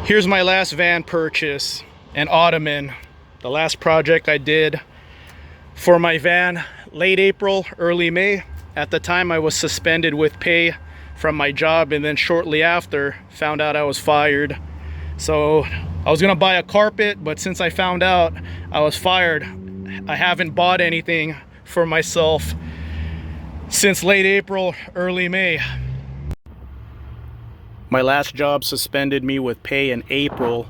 Here's my last van purchase, an Ottoman. The last project I did for my van, late April, early May. At the time I was suspended with pay from my job, and then shortly after found out I was fired. So I was gonna buy a carpet, but since I found out I was fired, I haven't bought anything for myself since late April, early May. My last job suspended me with pay in April.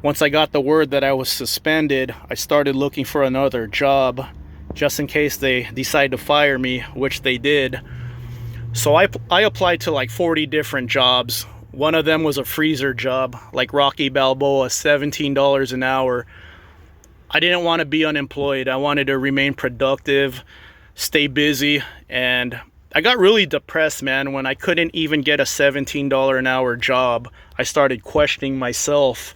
Once I got the word that I was suspended, I started looking for another job just in case they decide to fire me, which they did. So I applied to like 40 different jobs. One of them was a freezer job, like Rocky Balboa, $17 an hour. I didn't want to be unemployed. I wanted to remain productive, stay busy, and I got really depressed, man, when I couldn't even get a $17 an hour job. I started questioning myself.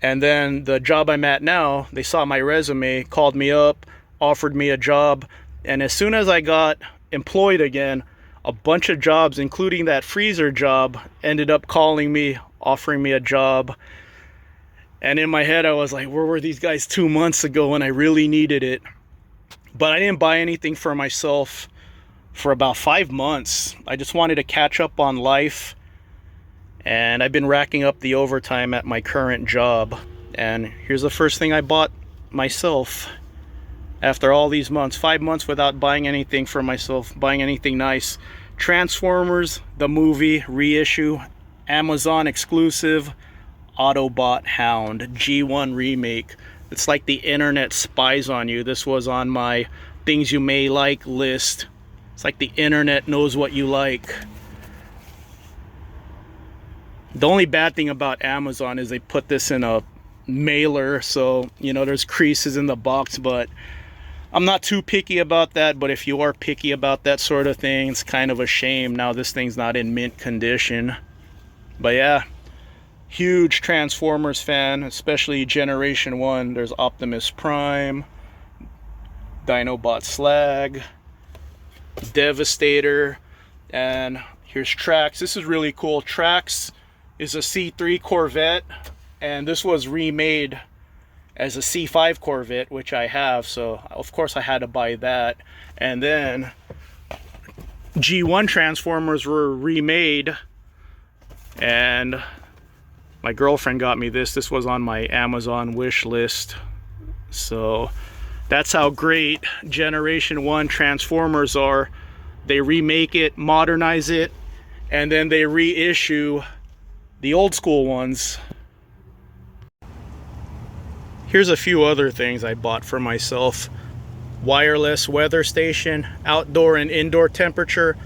And then the job I'm at now, they saw my resume, called me up, offered me a job. And as soon as I got employed again, a bunch of jobs, including that freezer job, ended up calling me, offering me a job. And in my head, I was like, where were these guys 2 months ago when I really needed it? But I didn't buy anything for myself for about 5 months. I just wanted to catch up on life, and I've been racking up the overtime at my current job. And here's the first thing I bought myself after all these months, 5 months without buying anything for myself, buying anything nice. Transformers, the movie reissue, Amazon exclusive, Autobot Hound G1 remake. It's like the internet spies on you. This was on my things you may like list. It's like the internet knows what you like. The only bad thing about Amazon is they put this in a mailer, so you know there's creases in the box, but I'm not too picky about that. But if you are picky about that sort of thing, it's kind of a shame now this thing's not in mint condition. But yeah, huge Transformers fan, especially Generation 1. There's Optimus Prime, Dinobot Slag, Devastator, and here's Trax. This is really cool. Trax is a C3 Corvette, and this was remade as a C5 Corvette, which I have, so of course I had to buy that. And then G1 Transformers were remade, and my girlfriend got me this. This was on my Amazon wish list. So that's how great Generation 1 Transformers are. They remake it, modernize it, and then they reissue the old school ones. Here's a few other things I bought for myself. Wireless weather station, outdoor and indoor temperature.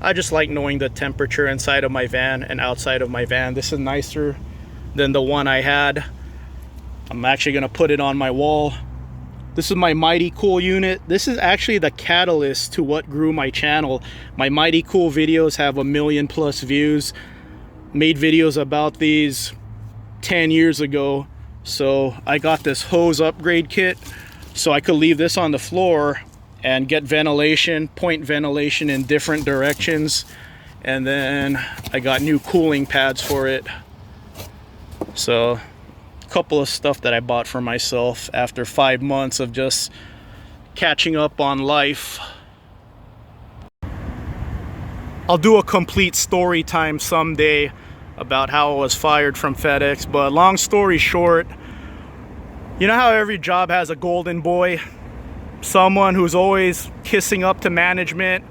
I just like knowing the temperature inside of my van and outside of my van. This is nicer than the one I had. I'm actually gonna put it on my wall. This is my Mighty Cool unit. This is actually the catalyst to what grew my channel. My Mighty Cool videos have 1 million plus views. Made videos about these 10 years ago. So I got this hose upgrade kit so I could leave this on the floor and get ventilation, point ventilation in different directions. And then I got new cooling pads for it. So couple of stuff that I bought for myself after 5 months of just catching up on life. I'll do a complete story time someday about how I was fired from FedEx, but long story short, you know how every job has a golden boy? Someone who's always kissing up to management,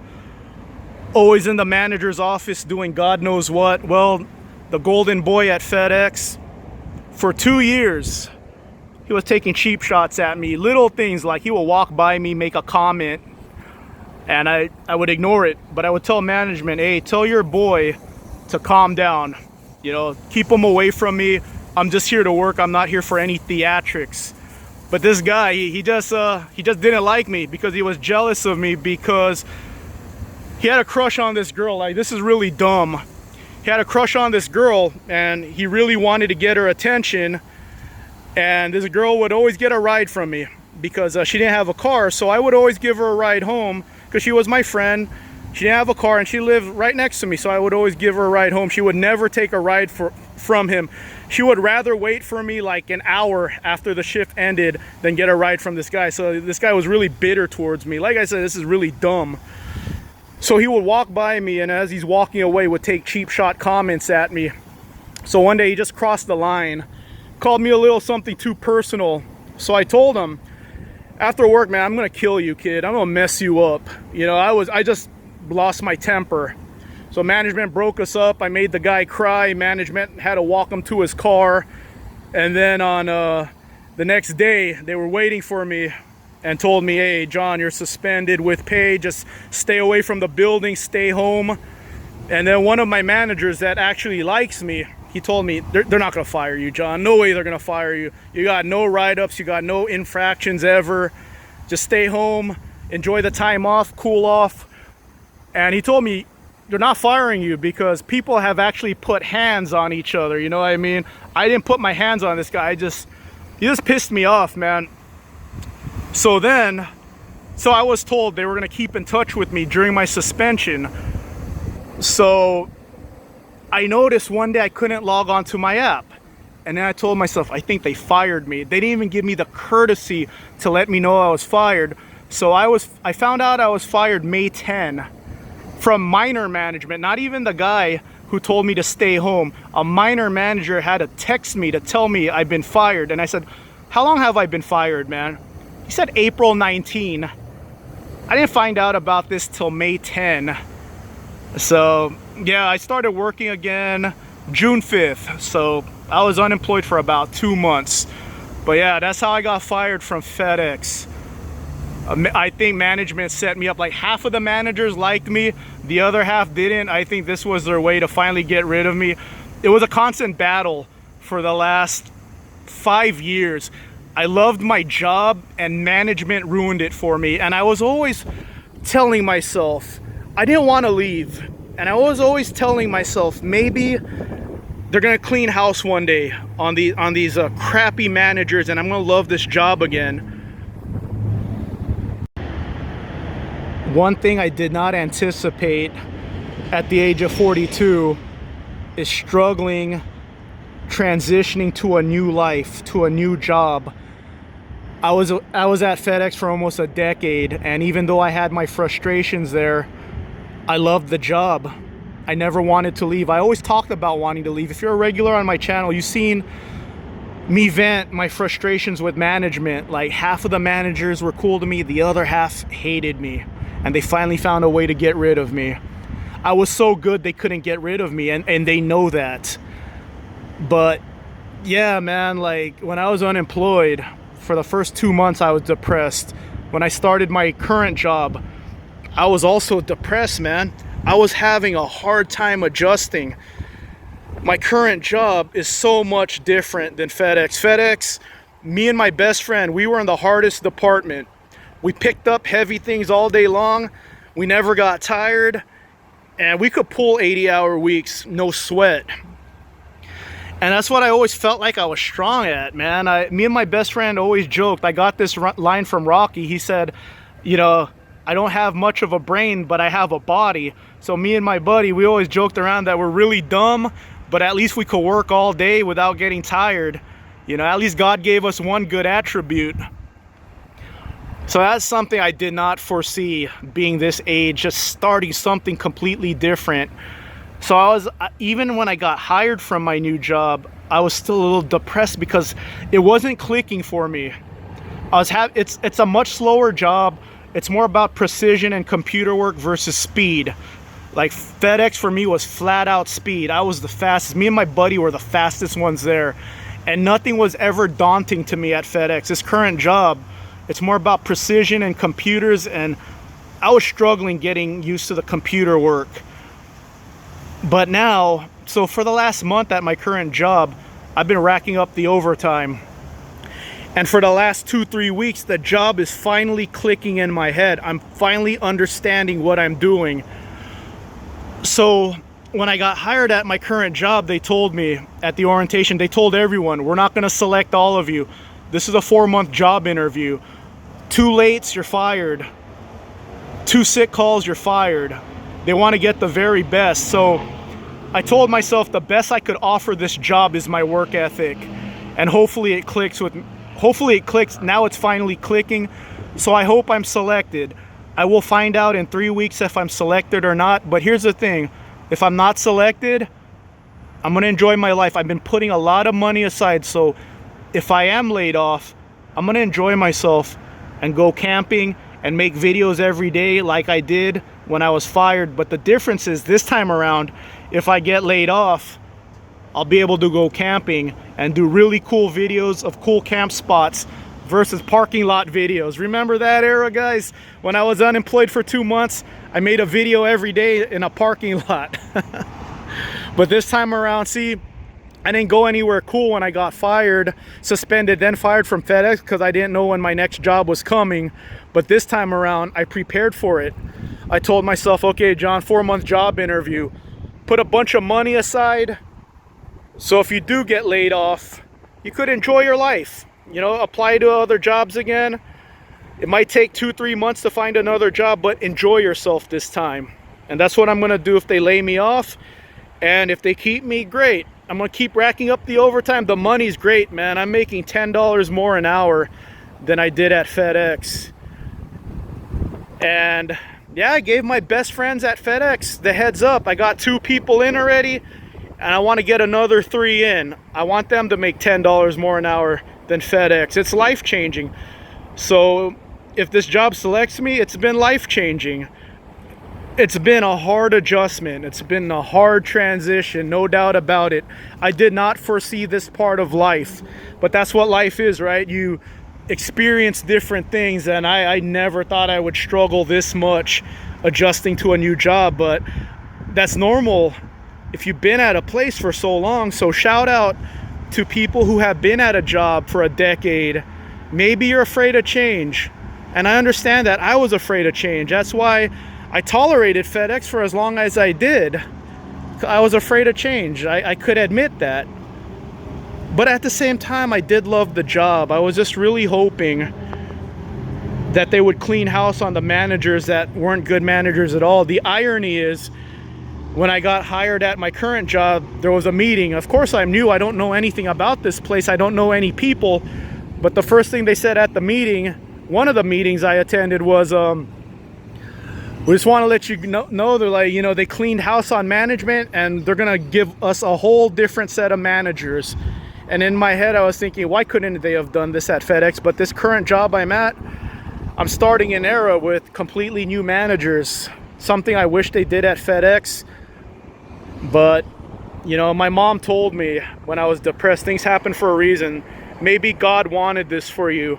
always in the manager's office doing God knows what. Well, the golden boy at FedEx, for 2 years, he was taking cheap shots at me. Little things like he would walk by me, make a comment, and I would ignore it. But I would tell management, hey, tell your boy to calm down. You know, keep him away from me. I'm just here to work. I'm not here for any theatrics. But this guy, he just didn't like me because he was jealous of me because he had a crush on this girl. Like, this is really dumb. He had a crush on this girl and he really wanted to get her attention, and this girl would always get a ride from me because she didn't have a car, so I would always give her a ride home because she was my friend. She didn't have a car, and she lived right next to me, so I would always give her a ride home. She would never take a ride from him. She would rather wait for me like an hour after the shift ended than get a ride from this guy. So this guy was really bitter towards me. Like I said, this is really dumb. So he would walk by me, and as he's walking away, would take cheap shot comments at me. So one day he just crossed the line, called me a little something too personal. So I told him, after work, man, I'm gonna kill you, kid. I'm gonna mess you up. You know, I just lost my temper. So management broke us up. I made the guy cry. Management had to walk him to his car. And then on the next day, they were waiting for me and told me, hey, John, you're suspended with pay. Just stay away from the building, stay home. And then one of my managers that actually likes me, he told me, they're not gonna fire you, John. No way they're gonna fire you. You got no write-ups, you got no infractions ever. Just stay home, enjoy the time off, cool off. And he told me, they're not firing you because people have actually put hands on each other, you know what I mean? I didn't put my hands on this guy. He just pissed me off, man. So I was told they were gonna keep in touch with me during my suspension. So I noticed one day I couldn't log on to my app. And then I told myself, I think they fired me. They didn't even give me the courtesy to let me know I was fired. So I found out I was fired May 10 from minor management, not even the guy who told me to stay home. A minor manager had to text me to tell me I've been fired. And I said, how long have I been fired, man? He said April 19. I didn't find out about this till May 10. So yeah, I started working again June 5th. So I was unemployed for about 2 months. But yeah, that's how I got fired from FedEx. I think management set me up. Like half of the managers liked me, the other half didn't. I think this was their way to finally get rid of me. It was a constant battle for the last 5 years. I loved my job and management ruined it for me. And I was always telling myself, I didn't want to leave. And I was always telling myself, maybe they're gonna clean house one day on these crappy managers and I'm gonna love this job again. One thing I did not anticipate at the age of 42 is struggling, transitioning to a new life, to a new job. I was at FedEx for almost a decade, and even though I had my frustrations there, I loved the job. I never wanted to leave. I always talked about wanting to leave. If you're a regular on my channel, you've seen me vent my frustrations with management. Like half of the managers were cool to me, the other half hated me. And they finally found a way to get rid of me. I was so good they couldn't get rid of me, and they know that. But yeah, man, like when I was unemployed, for the first 2 months I was depressed. When I started my current job, I was also depressed, man. I was having a hard time adjusting. My current job is so much different than FedEx. FedEx, me and my best friend, we were in the hardest department. We picked up heavy things all day long. We never got tired. And we could pull 80-hour weeks, no sweat. And that's what I always felt like I was strong at, man. Me and my best friend always joked. I got this line from Rocky. He said, you know, I don't have much of a brain, but I have a body. So me and my buddy, we always joked around that we're really dumb, but at least we could work all day without getting tired. You know, at least God gave us one good attribute. So that's something I did not foresee, being this age, just starting something completely different. So even when I got hired from my new job, I was still a little depressed because it wasn't clicking for me. It's a much slower job. It's more about precision and computer work versus speed. Like FedEx for me was flat out speed. I was the fastest. Me and my buddy were the fastest ones there. And nothing was ever daunting to me at FedEx. This current job, it's more about precision and computers, and I was struggling getting used to the computer work. But now, so for the last month at my current job, I've been racking up the overtime. And for the last 2-3 weeks, the job is finally clicking in my head. I'm finally understanding what I'm doing. So when I got hired at my current job, they told me at the orientation, they told everyone, we're not gonna select all of you. This is a 4-month job interview. 2 lates, you're fired. 2 sick calls, you're fired. They want to get the very best. So I told myself the best I could offer this job is my work ethic, and hopefully it clicks. Now it's finally clicking. So I hope I'm selected. I will find out in 3 weeks if I'm selected or not. But here's the thing, if I'm not selected, I'm gonna enjoy my life. I've been putting a lot of money aside, so if I am laid off, I'm gonna enjoy myself and go camping and make videos every day like I did when I was fired. But the difference is this time around, if I get laid off, I'll be able to go camping and do really cool videos of cool camp spots versus parking lot videos. Remember that era, guys? When I was unemployed for 2 months, I made a video every day in a parking lot. But this time around, see, I didn't go anywhere cool when I got fired, suspended, then fired from FedEx because I didn't know when my next job was coming. But this time around, I prepared for it. I told myself, okay, John, 4-month job interview. Put a bunch of money aside, so if you do get laid off, you could enjoy your life. You know, apply to other jobs again. It might take 2-3 months to find another job, but enjoy yourself this time. And that's what I'm gonna do if they lay me off. And if they keep me, great. I'm gonna keep racking up the overtime. The money's great, man. I'm making $10 more an hour than I did at FedEx. And yeah, I gave my best friends at FedEx the heads up. I got 2 people in already, and I want to get another 3 in. I want them to make $10 more an hour than FedEx. It's life-changing. So if this job selects me, it's been life-changing. It's been a hard adjustment. It's been a hard transition, no doubt about it. I did not foresee this part of life, but that's what life is, right? You experience different things, and I never thought I would struggle this much adjusting to a new job, but that's normal if you've been at a place for so long. So shout out to people who have been at a job for a decade. Maybe you're afraid of change, and I understand that. I was afraid of change. That's why I tolerated FedEx for as long as I did. I was afraid of change. I could admit that. But at the same time, I did love the job. I was just really hoping that they would clean house on the managers that weren't good managers at all. The irony is, when I got hired at my current job, there was a meeting. Of course, I'm new. I don't know anything about this place. I don't know any people. But the first thing they said at the meeting, one of the meetings I attended, was, we just want to let you know, they're like, you know, they cleaned house on management and they're going to give us a whole different set of managers. And in my head, I was thinking, why couldn't they have done this at FedEx? But this current job I'm at, I'm starting an era with completely new managers. Something I wish they did at FedEx. But, you know, my mom told me when I was depressed, things happen for a reason. Maybe God wanted this for you.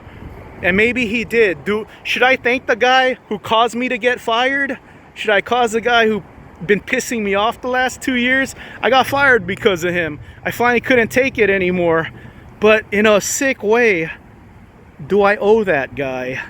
And maybe he did. Should I thank the guy who caused me to get fired? Should I cause the guy who been pissing me off the last 2 years? I got fired because of him. I finally couldn't take it anymore. But in a sick way, do I owe that guy?